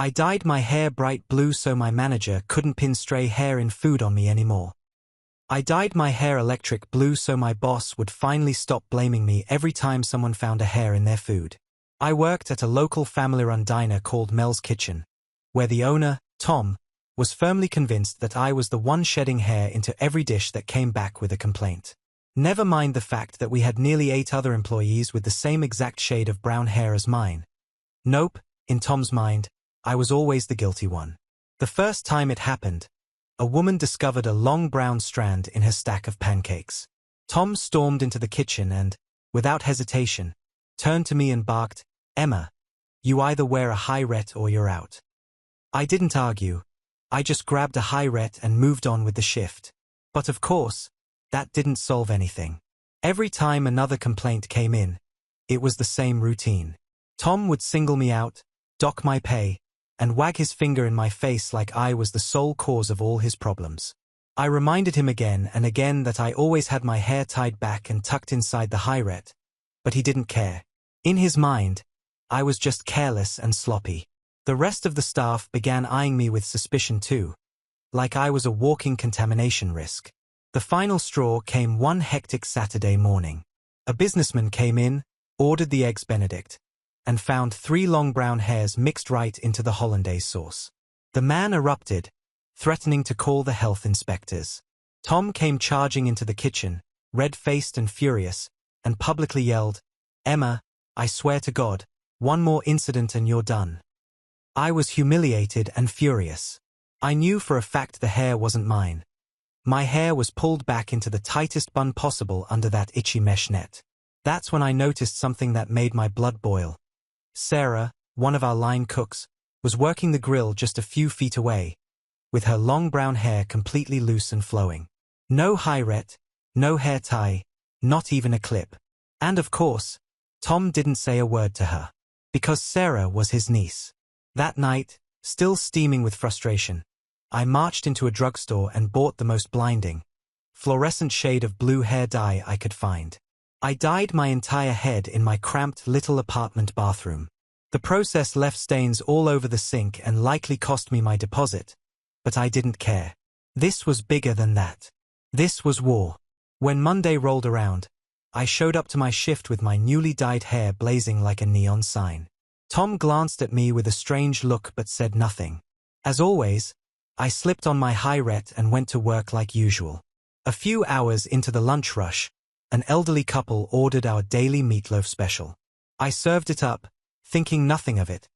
I dyed my hair bright blue so my manager couldn't pin stray hair in food on me anymore. I dyed my hair electric blue so my boss would finally stop blaming me every time someone found a hair in their food. I worked at a local family-run diner called Mel's Kitchen, where the owner, Tom, was firmly convinced that I was the one shedding hair into every dish that came back with a complaint. Never mind the fact that we had nearly 8 other employees with the same exact shade of brown hair as mine. Nope, in Tom's mind, I was always the guilty one. The first time it happened, a woman discovered a long brown strand in her stack of pancakes. Tom stormed into the kitchen and, without hesitation, turned to me and barked, "Emma, you either wear a high ret or you're out." I didn't argue. I just grabbed a high ret and moved on with the shift. But of course, that didn't solve anything. Every time another complaint came in, it was the same routine. Tom would single me out, dock my pay, and wag his finger in my face like I was the sole cause of all his problems. I reminded him again and again that I always had my hair tied back and tucked inside the high ret, but he didn't care. In his mind, I was just careless and sloppy. The rest of the staff began eyeing me with suspicion too, like I was a walking contamination risk. The final straw came one hectic Saturday morning. A businessman came in, ordered the Eggs Benedict, and found 3 long brown hairs mixed right into the hollandaise sauce. The man erupted, threatening to call the health inspectors. Tom came charging into the kitchen, red-faced and furious, and publicly yelled, "Emma, I swear to God, one more incident and you're done." I was humiliated and furious. I knew for a fact the hair wasn't mine. My hair was pulled back into the tightest bun possible under that itchy mesh net. That's when I noticed something that made my blood boil. Sarah, one of our line cooks, was working the grill just a few feet away, with her long brown hair completely loose and flowing. No high ret, no hair tie, not even a clip. And of course, Tom didn't say a word to her, because Sarah was his niece. That night, still steaming with frustration, I marched into a drugstore and bought the most blinding, fluorescent shade of blue hair dye I could find. I dyed my entire head in my cramped little apartment bathroom. The process left stains all over the sink and likely cost me my deposit, but I didn't care. This was bigger than that. This was war. When Monday rolled around, I showed up to my shift with my newly dyed hair blazing like a neon sign. Tom glanced at me with a strange look but said nothing. As always, I slipped on my high ret and went to work like usual. A few hours into the lunch rush, an elderly couple ordered our daily meatloaf special. I served it up, thinking nothing of it,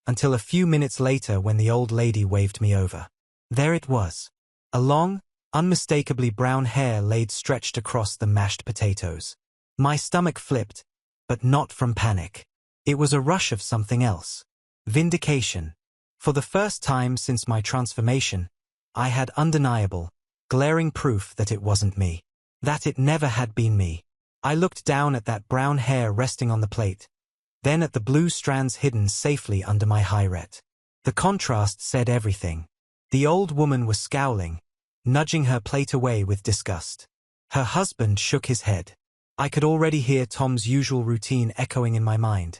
until a few minutes later when the old lady waved me over. There it was. A long, unmistakably brown hair laid stretched across the mashed potatoes. My stomach flipped, but not from panic. It was a rush of something else. Vindication. For the first time since my transformation, I had undeniable, glaring proof that it wasn't me. That it never had been me. I looked down at that brown hair resting on the plate, then at the blue strands hidden safely under my high ret. The contrast said everything. The old woman was scowling, nudging her plate away with disgust. Her husband shook his head. I could already hear Tom's usual routine echoing in my mind.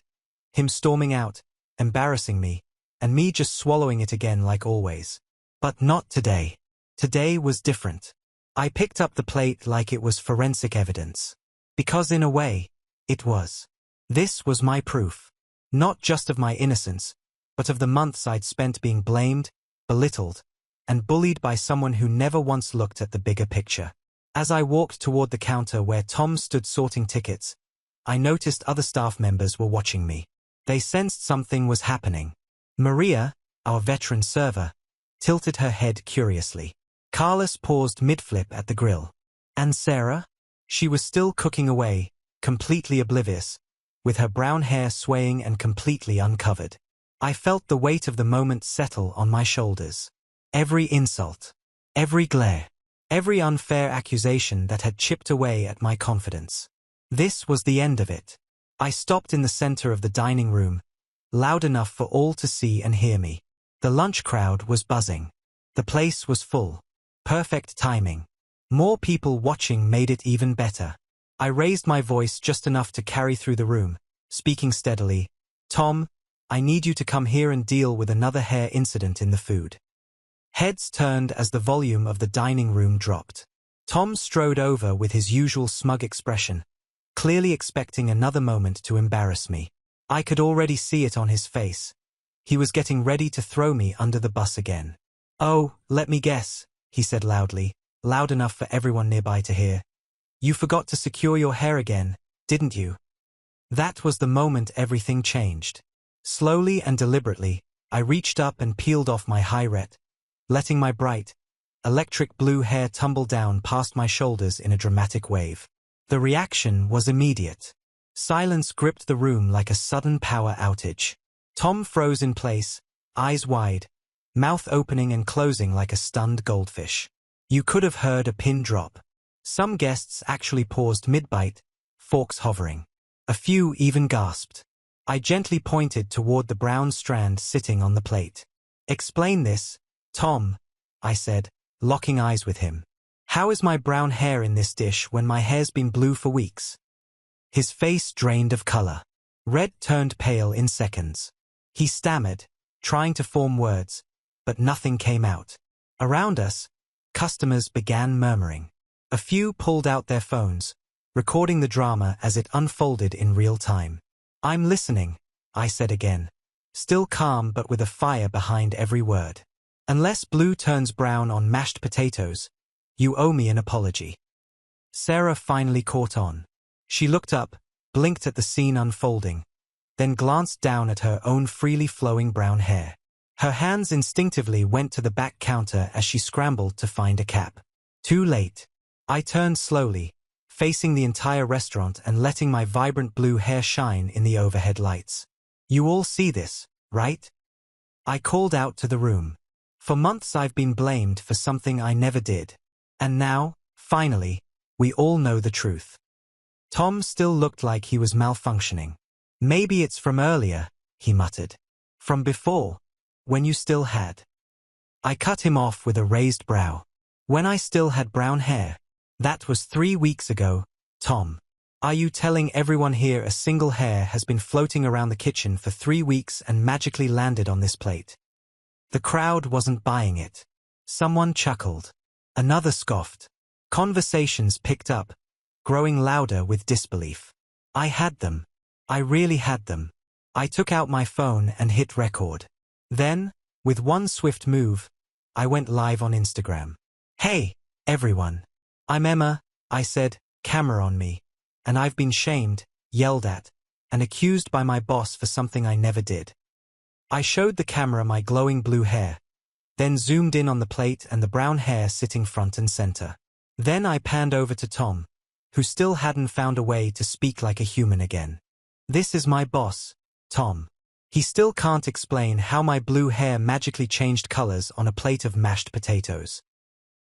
Him storming out, embarrassing me, and me just swallowing it again like always. But not today. Today was different. I picked up the plate like it was forensic evidence. Because in a way, it was. This was my proof. Not just of my innocence, but of the months I'd spent being blamed, belittled, and bullied by someone who never once looked at the bigger picture. As I walked toward the counter where Tom stood sorting tickets, I noticed other staff members were watching me. They sensed something was happening. Maria, our veteran server, tilted her head curiously. Carlos paused mid-flip at the grill. And Sarah? She was still cooking away, completely oblivious, with her brown hair swaying and completely uncovered. I felt the weight of the moment settle on my shoulders. Every insult, every glare, every unfair accusation that had chipped away at my confidence. This was the end of it. I stopped in the center of the dining room, loud enough for all to see and hear me. The lunch crowd was buzzing. The place was full. Perfect timing. More people watching made it even better. I raised my voice just enough to carry through the room, speaking steadily. "Tom, I need you to come here and deal with another hair incident in the food. Heads turned as the volume of the dining room dropped. Tom strode over with his usual smug expression, clearly expecting another moment to embarrass me. I could already see it on his face. He was getting ready to throw me under the bus again. "Oh, let me guess," he said loudly, loud enough for everyone nearby to hear. "You forgot to secure your hair again, didn't you?" That was the moment everything changed. Slowly and deliberately, I reached up and peeled off my high ret, letting my bright, electric blue hair tumble down past my shoulders in a dramatic wave. The reaction was immediate. Silence gripped the room like a sudden power outage. Tom froze in place, eyes wide, mouth opening and closing like a stunned goldfish. You could have heard a pin drop. Some guests actually paused mid-bite, forks hovering. A few even gasped. I gently pointed toward the brown strand sitting on the plate. "Explain this, Tom," I said, locking eyes with him. "How is my brown hair in this dish when my hair's been blue for weeks?" His face drained of color. Red turned pale in seconds. He stammered, trying to form words, but nothing came out. Around us, customers began murmuring. A few pulled out their phones, recording the drama as it unfolded in real time. "I'm listening," I said again, still calm but with a fire behind every word. "Unless blue turns brown on mashed potatoes, you owe me an apology." Sarah finally caught on. She looked up, blinked at the scene unfolding, then glanced down at her own freely flowing brown hair. Her hands instinctively went to the back counter as she scrambled to find a cap. Too late. I turned slowly, facing the entire restaurant and letting my vibrant blue hair shine in the overhead lights. "You all see this, right?" I called out to the room. For months I've been blamed for something I never did. And now, finally, we all know the truth. Tom still looked like he was malfunctioning. "Maybe it's from earlier," he muttered. "From before, when you still had." I cut him off with a raised brow. "When I still had brown hair? That was 3 weeks ago, Tom. Are you telling everyone here a single hair has been floating around the kitchen for 3 weeks and magically landed on this plate?" The crowd wasn't buying it. Someone chuckled. Another scoffed. Conversations picked up, growing louder with disbelief. I had them. I really had them. I took out my phone and hit record. Then, with one swift move, I went live on Instagram. "Hey, everyone. I'm Emma," I said, camera on me. "And I've been shamed, yelled at, and accused by my boss for something I never did." I showed the camera my glowing blue hair, then zoomed in on the plate and the brown hair sitting front and center. Then I panned over to Tom, who still hadn't found a way to speak like a human again. "This is my boss, Tom. He still can't explain how my blue hair magically changed colors on a plate of mashed potatoes."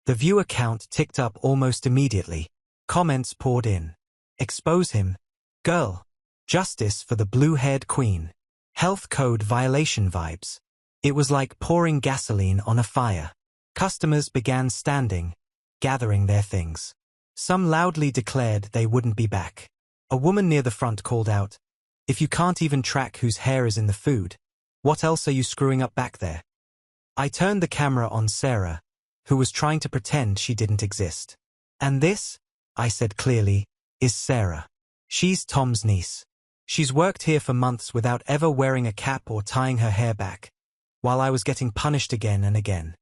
The viewer count ticked up almost immediately. Comments poured in. "Expose him. Girl. Justice for the blue-haired queen. Health code violation vibes." It was like pouring gasoline on a fire. Customers began standing, gathering their things. Some loudly declared they wouldn't be back. A woman near the front called out, "If you can't even track whose hair is in the food, what else are you screwing up back there?" I turned the camera on Sarah, who was trying to pretend she didn't exist. "And this," I said clearly, "is Sarah. She's Tom's niece. She's worked here for months without ever wearing a cap or tying her hair back, while I was getting punished again and again."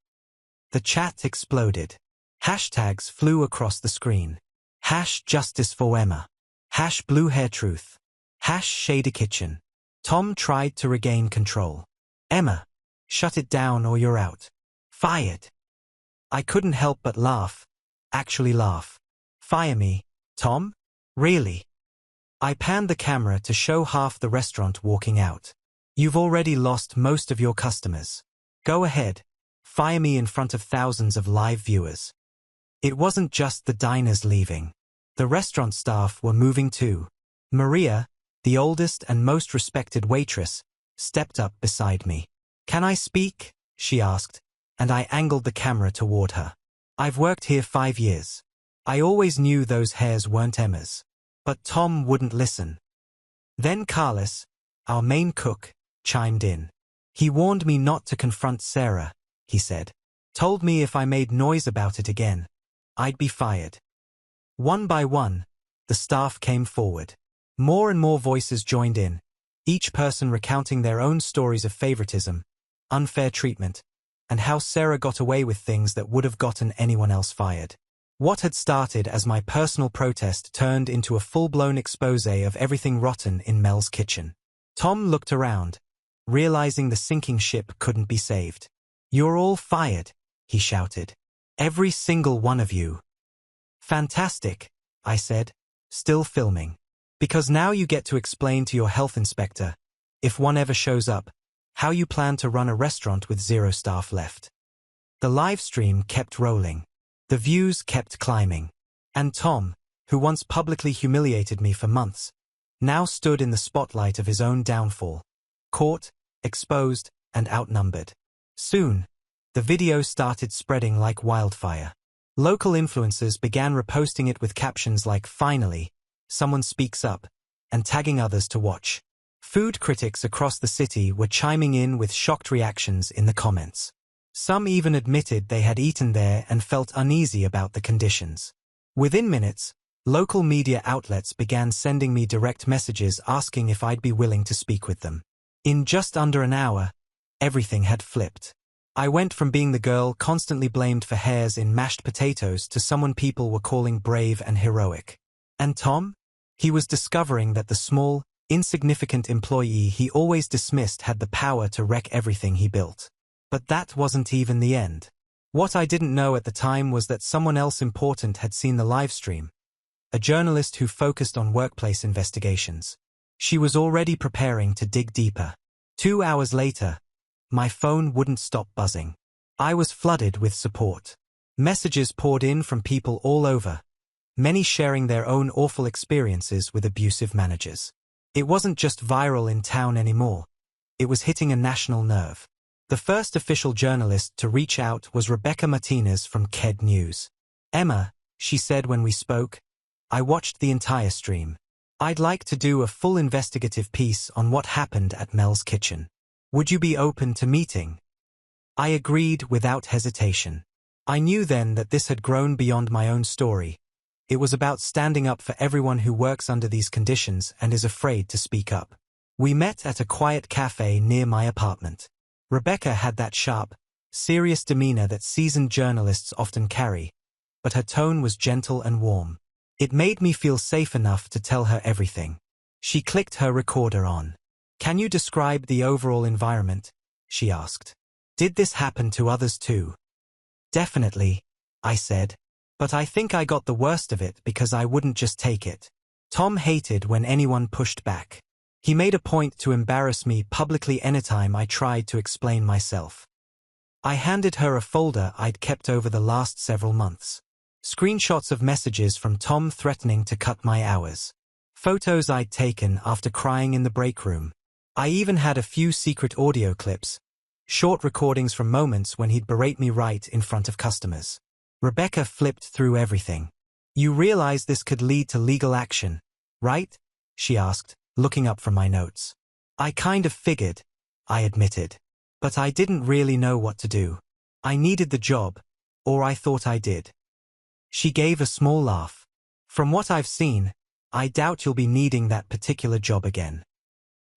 The chat exploded. Hashtags flew across the screen. #Justice for Emma. #BlueHairTruth. #ShadyKitchen. Tom tried to regain control. "Emma, shut it down or you're out. Fired." I couldn't help but laugh. Actually laugh. "Fire me, Tom? Really?" I panned the camera to show half the restaurant walking out. "You've already lost most of your customers. Go ahead. Fire me in front of thousands of live viewers." It wasn't just the diners leaving. The restaurant staff were moving too. Maria, the oldest and most respected waitress, stepped up beside me. "Can I speak?" she asked, and I angled the camera toward her. "I've worked here 5 years. I always knew those hairs weren't Emma's." But Tom wouldn't listen. Then Carlos, our main cook, chimed in. He warned me not to confront Sarah, he said. Told me if I made noise about it again, I'd be fired. One by one, the staff came forward. More and more voices joined in, each person recounting their own stories of favoritism, unfair treatment, and how Sarah got away with things that would have gotten anyone else fired. What had started as my personal protest turned into a full-blown exposé of everything rotten in Mel's kitchen. Tom looked around, realizing the sinking ship couldn't be saved. "You're all fired," he shouted. "Every single one of you." "Fantastic," I said, still filming. "Because now you get to explain to your health inspector, if one ever shows up, how you plan to run a restaurant with 0 staff left." The live stream kept rolling. The views kept climbing. And Tom, who once publicly humiliated me for months, now stood in the spotlight of his own downfall. Caught, exposed, and outnumbered. Soon, the video started spreading like wildfire. Local influencers began reposting it with captions like "Finally, someone speaks up," and tagging others to watch. Food critics across the city were chiming in with shocked reactions in the comments. Some even admitted they had eaten there and felt uneasy about the conditions. Within minutes, local media outlets began sending me direct messages asking if I'd be willing to speak with them. In just under an hour, everything had flipped. I went from being the girl constantly blamed for hairs in mashed potatoes to someone people were calling brave and heroic. And Tom? He was discovering that the small, insignificant employee he always dismissed had the power to wreck everything he built. But that wasn't even the end. What I didn't know at the time was that someone else important had seen the live stream. A journalist who focused on workplace investigations. She was already preparing to dig deeper. 2 hours later, my phone wouldn't stop buzzing. I was flooded with support. Messages poured in from people all over, many sharing their own awful experiences with abusive managers. It wasn't just viral in town anymore. It was hitting a national nerve. The first official journalist to reach out was Rebecca Martinez from KED News. "Emma," she said when we spoke, "I watched the entire stream. I'd like to do a full investigative piece on what happened at Mel's kitchen. Would you be open to meeting?" I agreed without hesitation. I knew then that this had grown beyond my own story. It was about standing up for everyone who works under these conditions and is afraid to speak up. We met at a quiet cafe near my apartment. Rebecca had that sharp, serious demeanor that seasoned journalists often carry, but her tone was gentle and warm. It made me feel safe enough to tell her everything. She clicked her recorder on. "Can you describe the overall environment?" she asked. "Did this happen to others too?" "Definitely," I said. "But I think I got the worst of it because I wouldn't just take it." Tom hated when anyone pushed back. He made a point to embarrass me publicly anytime I tried to explain myself. I handed her a folder I'd kept over the last several months. Screenshots of messages from Tom threatening to cut my hours. Photos I'd taken after crying in the break room. I even had a few secret audio clips, short recordings from moments when he'd berate me right in front of customers. Rebecca flipped through everything. "You realize this could lead to legal action, right?" she asked, looking up from my notes. "I kind of figured," I admitted. "But I didn't really know what to do. I needed the job, or I thought I did." She gave a small laugh. "From what I've seen, I doubt you'll be needing that particular job again."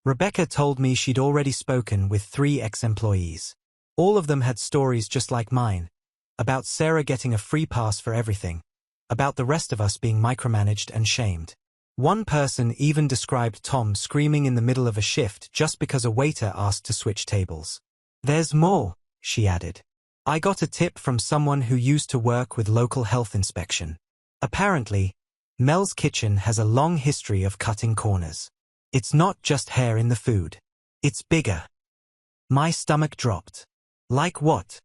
Rebecca told me she'd already spoken with 3 ex-employees. All of them had stories just like mine, about Sarah getting a free pass for everything, about the rest of us being micromanaged and shamed. One person even described Tom screaming in the middle of a shift just because a waiter asked to switch tables. "There's more," she added. "I got a tip from someone who used to work with local health inspection. Apparently, Mel's kitchen has a long history of cutting corners. It's not just hair in the food. It's bigger." My stomach dropped. "Like what?"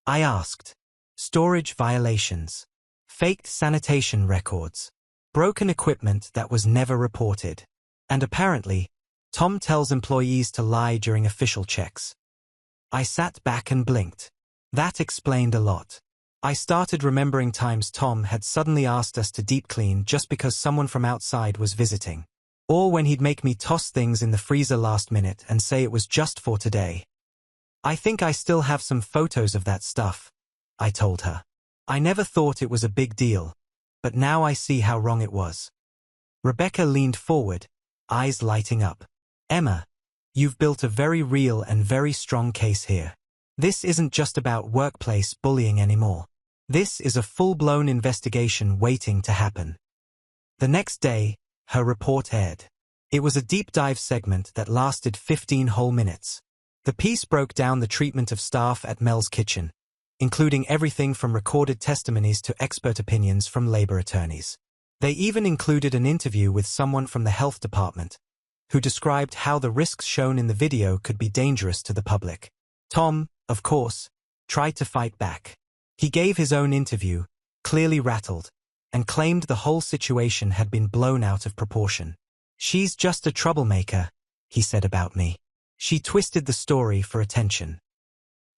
I asked. "Storage violations. Faked sanitation records. Broken equipment that was never reported. And apparently, Tom tells employees to lie during official checks." I sat back and blinked. That explained a lot. I started remembering times Tom had suddenly asked us to deep clean just because someone from outside was visiting. Or when he'd make me toss things in the freezer last minute and say it was just for today. I think I still have some photos of that stuff, I told her. I never thought it was a big deal, but now I see how wrong it was. Rebecca leaned forward, eyes lighting up. Emma, you've built a very real and very strong case here. This isn't just about workplace bullying anymore. This is a full-blown investigation waiting to happen. The next day, her report aired. It was a deep dive segment that lasted 15 whole minutes. The piece broke down the treatment of staff at Mel's Kitchen, including everything from recorded testimonies to expert opinions from labor attorneys. They even included an interview with someone from the health department, who described how the risks shown in the video could be dangerous to the public. Tom, of course, tried to fight back. He gave his own interview, clearly rattled, and claimed the whole situation had been blown out of proportion. She's just a troublemaker, he said about me. She twisted the story for attention.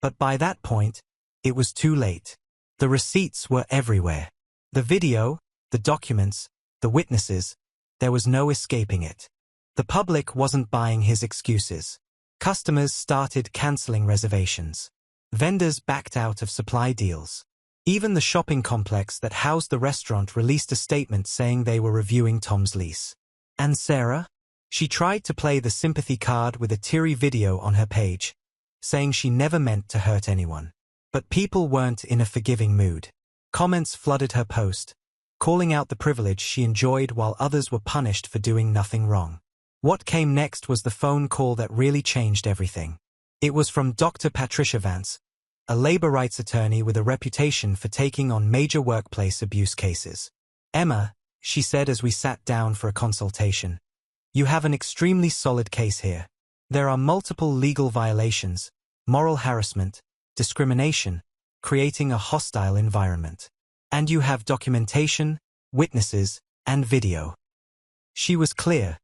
But by that point, it was too late. The receipts were everywhere. The video, the documents, the witnesses, there was no escaping it. The public wasn't buying his excuses. Customers started canceling reservations. Vendors backed out of supply deals. Even the shopping complex that housed the restaurant released a statement saying they were reviewing Tom's lease. And Sarah? She tried to play the sympathy card with a teary video on her page, saying she never meant to hurt anyone. But people weren't in a forgiving mood. Comments flooded her post, calling out the privilege she enjoyed while others were punished for doing nothing wrong. What came next was the phone call that really changed everything. It was from Dr. Patricia Vance, a labor rights attorney with a reputation for taking on major workplace abuse cases. Emma, she said as we sat down for a consultation, you have an extremely solid case here. There are multiple legal violations, moral harassment, discrimination, creating a hostile environment. And you have documentation, witnesses, and video. She was clear.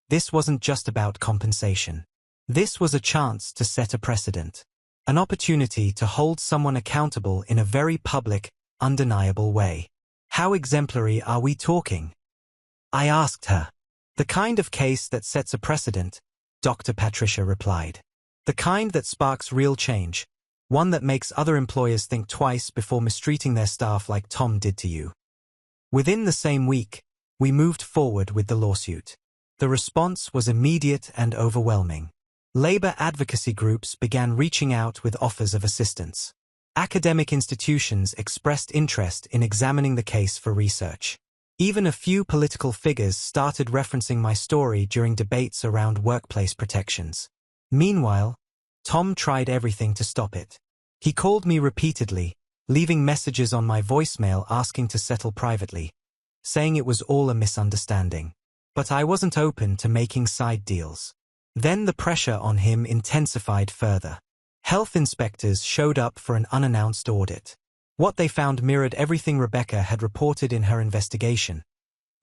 This wasn't just about compensation. This was a chance to set a precedent. An opportunity to hold someone accountable in a very public, undeniable way. How exemplary are we talking? I asked her. The kind of case that sets a precedent, Dr. Patricia replied. The kind that sparks real change. One that makes other employers think twice before mistreating their staff like Tom did to you. Within the same week, we moved forward with the lawsuit. The response was immediate and overwhelming. Labor advocacy groups began reaching out with offers of assistance. Academic institutions expressed interest in examining the case for research. Even a few political figures started referencing my story during debates around workplace protections. Meanwhile, Tom tried everything to stop it. He called me repeatedly, leaving messages on my voicemail asking to settle privately, saying it was all a misunderstanding. But I wasn't open to making side deals. Then the pressure on him intensified further. Health inspectors showed up for an unannounced audit. What they found mirrored everything Rebecca had reported in her investigation.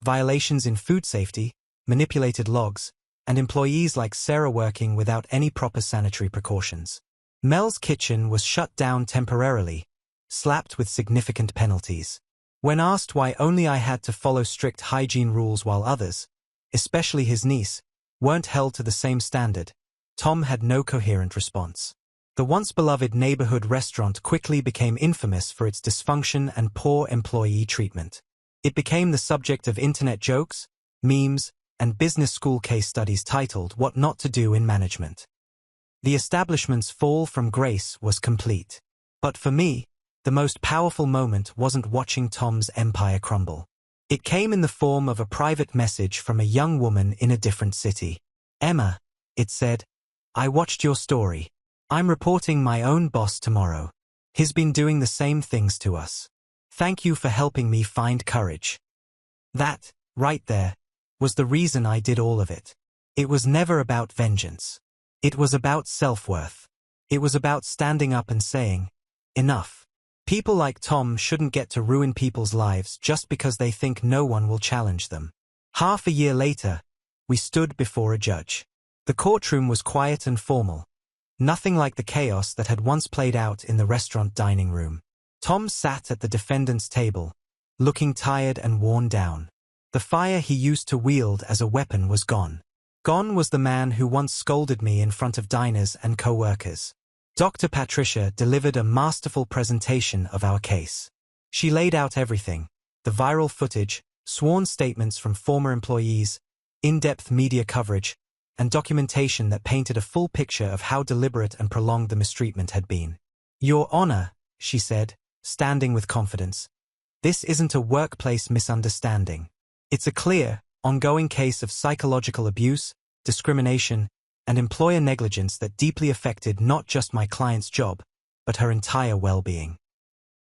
Violations in food safety, manipulated logs, and employees like Sarah working without any proper sanitary precautions. Mel's Kitchen was shut down temporarily, slapped with significant penalties. When asked why only I had to follow strict hygiene rules while others, especially his niece, weren't held to the same standard, Tom had no coherent response. The once beloved neighborhood restaurant quickly became infamous for its dysfunction and poor employee treatment. It became the subject of internet jokes, memes, and business school case studies titled "What Not to Do in Management." The establishment's fall from grace was complete. But for me, the most powerful moment wasn't watching Tom's empire crumble. It came in the form of a private message from a young woman in a different city. Emma, it said, I watched your story. I'm reporting my own boss tomorrow. He's been doing the same things to us. Thank you for helping me find courage. That, right there, was the reason I did all of it. It was never about vengeance. It was about self-worth. It was about standing up and saying, enough. People like Tom shouldn't get to ruin people's lives just because they think no one will challenge them. Half a year later, we stood before a judge. The courtroom was quiet and formal. Nothing like the chaos that had once played out in the restaurant dining room. Tom sat at the defendant's table, looking tired and worn down. The fire he used to wield as a weapon was gone. Gone was the man who once scolded me in front of diners and co-workers. Dr. Patricia delivered a masterful presentation of our case. She laid out everything: the viral footage, sworn statements from former employees, in-depth media coverage, and documentation that painted a full picture of how deliberate and prolonged the mistreatment had been. "Your Honor," she said, standing with confidence, "this isn't a workplace misunderstanding. It's a clear, ongoing case of psychological abuse, discrimination, and employer negligence that deeply affected not just my client's job, but her entire well-being."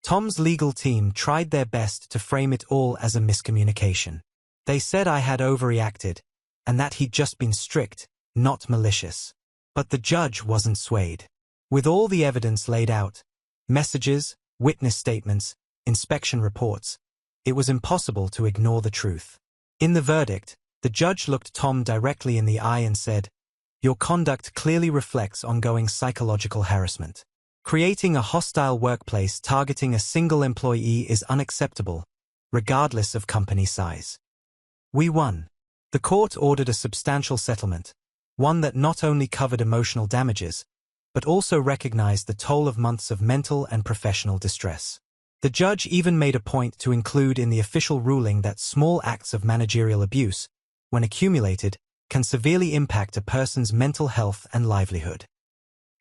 Tom's legal team tried their best to frame it all as a miscommunication. They said I had overreacted, and that he'd just been strict, not malicious. But the judge wasn't swayed. With all the evidence laid out, messages, witness statements, inspection reports, it was impossible to ignore the truth. In the verdict, the judge looked Tom directly in the eye and said, "Your conduct clearly reflects ongoing psychological harassment. Creating a hostile workplace targeting a single employee is unacceptable, regardless of company size." We won. The court ordered a substantial settlement, one that not only covered emotional damages, but also recognized the toll of months of mental and professional distress. The judge even made a point to include in the official ruling that small acts of managerial abuse, when accumulated, can severely impact a person's mental health and livelihood.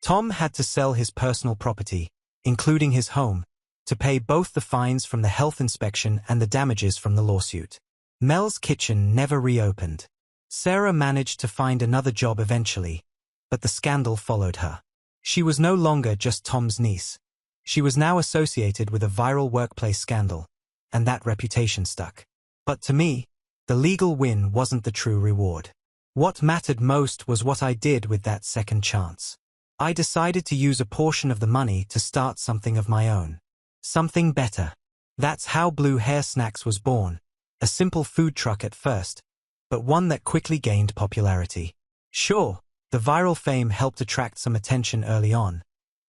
Tom had to sell his personal property, including his home, to pay both the fines from the health inspection and the damages from the lawsuit. Mel's Kitchen never reopened. Sarah managed to find another job eventually, but the scandal followed her. She was no longer just Tom's niece. She was now associated with a viral workplace scandal, and that reputation stuck. But to me, the legal win wasn't the true reward. What mattered most was what I did with that second chance. I decided to use a portion of the money to start something of my own. Something better. That's how Blue Hair Snacks was born. A simple food truck at first, but one that quickly gained popularity. Sure, the viral fame helped attract some attention early on,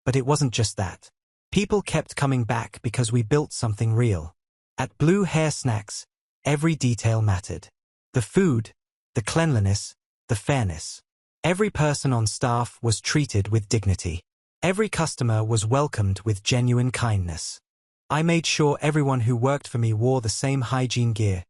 but it wasn't just that. People kept coming back because we built something real. At Blue Hair Snacks, every detail mattered. The food, the cleanliness, the fairness. Every person on staff was treated with dignity. Every customer was welcomed with genuine kindness. I made sure everyone who worked for me wore the same hygiene gear,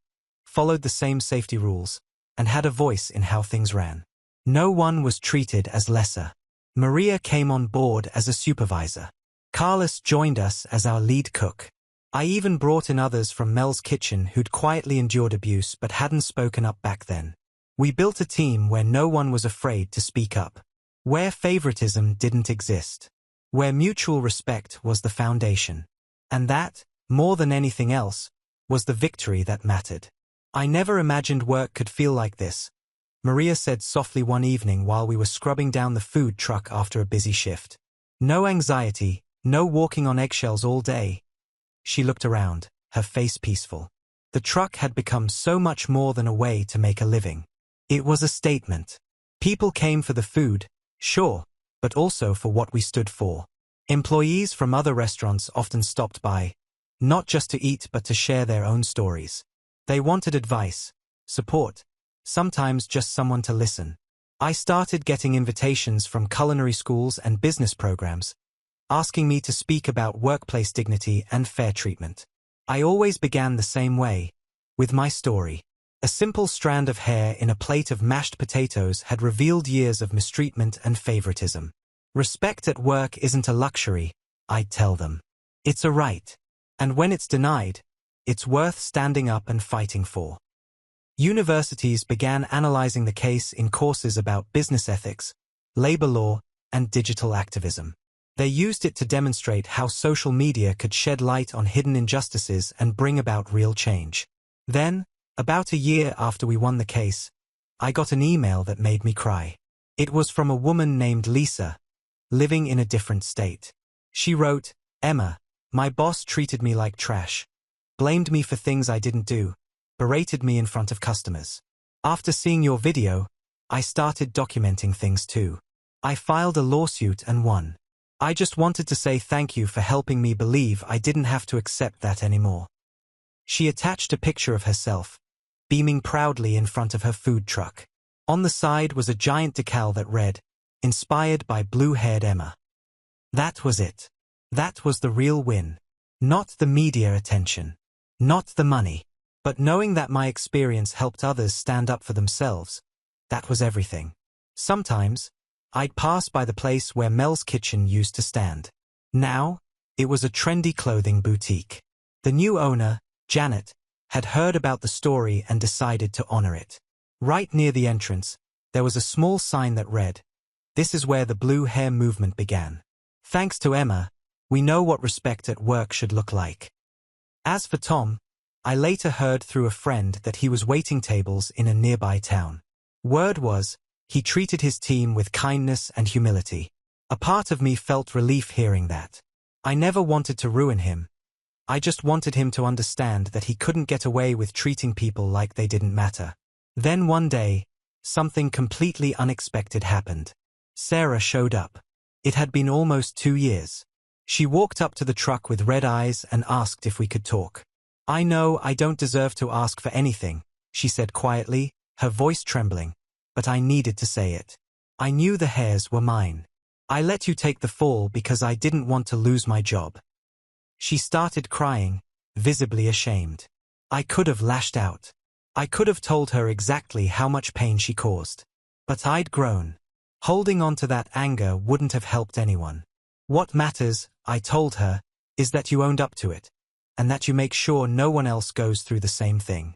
followed the same safety rules, and had a voice in how things ran. No one was treated as lesser. Maria came on board as a supervisor. Carlos joined us as our lead cook. I even brought in others from Mel's Kitchen who'd quietly endured abuse but hadn't spoken up back then. We built a team where no one was afraid to speak up, where favoritism didn't exist, where mutual respect was the foundation. And that, more than anything else, was the victory that mattered. "I never imagined work could feel like this," Maria said softly one evening while we were scrubbing down the food truck after a busy shift. "No anxiety, no walking on eggshells all day." She looked around, her face peaceful. The truck had become so much more than a way to make a living. It was a statement. People came for the food, sure, but also for what we stood for. Employees from other restaurants often stopped by, not just to eat but to share their own stories. They wanted advice, support, sometimes just someone to listen. I started getting invitations from culinary schools and business programs, asking me to speak about workplace dignity and fair treatment. I always began the same way, with my story. A simple strand of hair in a plate of mashed potatoes had revealed years of mistreatment and favoritism. Respect at work isn't a luxury, I'd tell them. It's a right. And when it's denied, it's worth standing up and fighting for. Universities began analyzing the case in courses about business ethics, labor law, and digital activism. They used it to demonstrate how social media could shed light on hidden injustices and bring about real change. Then, about a year after we won the case, I got an email that made me cry. It was from a woman named Lisa, living in a different state. She wrote, "Emma, my boss treated me like trash, blamed me for things I didn't do, berated me in front of customers. After seeing your video, I started documenting things too. I filed a lawsuit and won. I just wanted to say thank you for helping me believe I didn't have to accept that anymore." She attached a picture of herself, beaming proudly in front of her food truck. On the side was a giant decal that read, "Inspired by blue-haired Emma." That was it. That was the real win. Not the media attention. Not the money. But knowing that my experience helped others stand up for themselves, that was everything. Sometimes, I'd pass by the place where Mel's Kitchen used to stand. Now, it was a trendy clothing boutique. The new owner, Janet, had heard about the story and decided to honor it. Right near the entrance, there was a small sign that read, "This is where the blue hair movement began. Thanks to Emma, we know what respect at work should look like." As for Tom, I later heard through a friend that he was waiting tables in a nearby town. Word was, he treated his team with kindness and humility. A part of me felt relief hearing that. I never wanted to ruin him. I just wanted him to understand that he couldn't get away with treating people like they didn't matter. Then one day, something completely unexpected happened. Sarah showed up. It had been almost 2 years. She walked up to the truck with red eyes and asked if we could talk. "I know I don't deserve to ask for anything," she said quietly, her voice trembling, "but I needed to say it. I knew the hairs were mine. I let you take the fall because I didn't want to lose my job." She started crying, visibly ashamed. I could have lashed out. I could have told her exactly how much pain she caused. But I'd grown. Holding on to that anger wouldn't have helped anyone. "What matters," I told her, "is that you owned up to it, and that you make sure no one else goes through the same thing."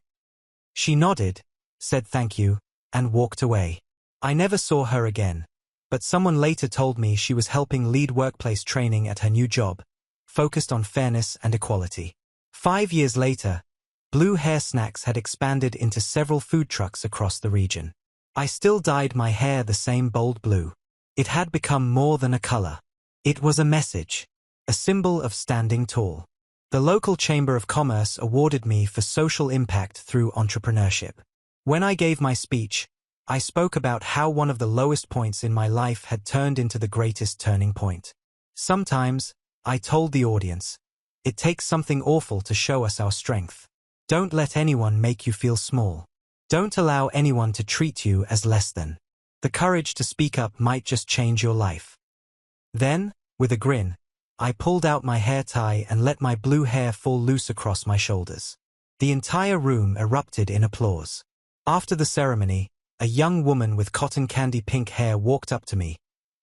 She nodded, said thank you, and walked away. I never saw her again, but someone later told me she was helping lead workplace training at her new job, focused on fairness and equality. 5 years later, Blue Hair Snacks had expanded into several food trucks across the region. I still dyed my hair the same bold blue. It had become more than a color. It was a message, a symbol of standing tall. The local Chamber of Commerce awarded me for social impact through entrepreneurship. When I gave my speech, I spoke about how one of the lowest points in my life had turned into the greatest turning point. Sometimes, I told the audience, it takes something awful to show us our strength. Don't let anyone make you feel small. Don't allow anyone to treat you as less than. The courage to speak up might just change your life. Then, with a grin, I pulled out my hair tie and let my blue hair fall loose across my shoulders. The entire room erupted in applause. After the ceremony, a young woman with cotton candy pink hair walked up to me,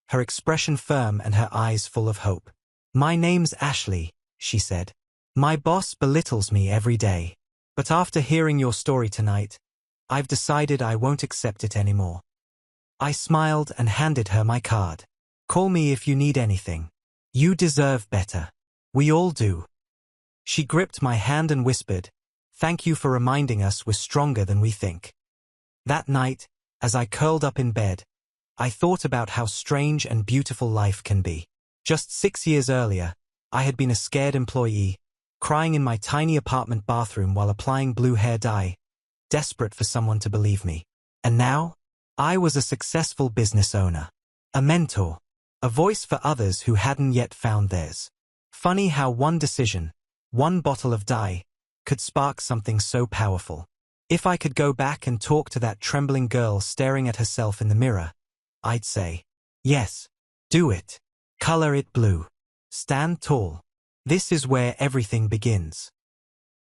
her expression firm and her eyes full of hope. "My name's Ashley," she said. "My boss belittles me every day. But after hearing your story tonight, I've decided I won't accept it anymore." I smiled and handed her my card. "Call me if you need anything. You deserve better. We all do." She gripped my hand and whispered, "Thank you for reminding us we're stronger than we think." That night, as I curled up in bed, I thought about how strange and beautiful life can be. Just 6 years earlier, I had been a scared employee, crying in my tiny apartment bathroom while applying blue hair dye, desperate for someone to believe me. And now, I was a successful business owner, a mentor, a voice for others who hadn't yet found theirs. Funny how one decision, one bottle of dye, could spark something so powerful. If I could go back and talk to that trembling girl staring at herself in the mirror, I'd say, yes, do it. Color it blue. Stand tall. This is where everything begins.